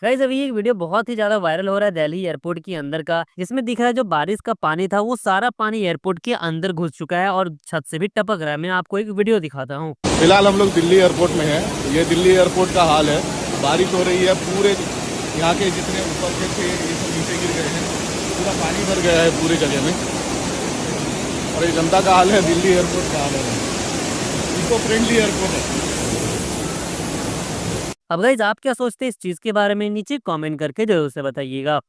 Guys अभी एक video बहुत ही ज्यादा वायरल हो रहा है दिल्ली एयरपोर्ट के अंदर का, जिसमें दिख रहा है जो बारिश का पानी था वो सारा पानी एयरपोर्ट के अंदर घुस चुका है और छत से भी टपक रहा है। मैं आपको एक वीडियो दिखाता हूँ। फिलहाल हम लोग दिल्ली एयरपोर्ट में हैं। ये दिल्ली एयरपोर्ट का हाल है। बारिश हो रही है, पूरे यहाँ के जितने ऊपर के थे ये सब नीचे गिर गए हैं। पूरा पानी भर गया है पूरी जगह में। और ये जनता का हाल है, दिल्ली एयरपोर्ट का हाल है। इको फ्रेंडली एयरपोर्ट है। अब गाइस आप क्या सोचते हैं इस चीज के बारे में, नीचे कमेंट करके जरूर से बताइएगा।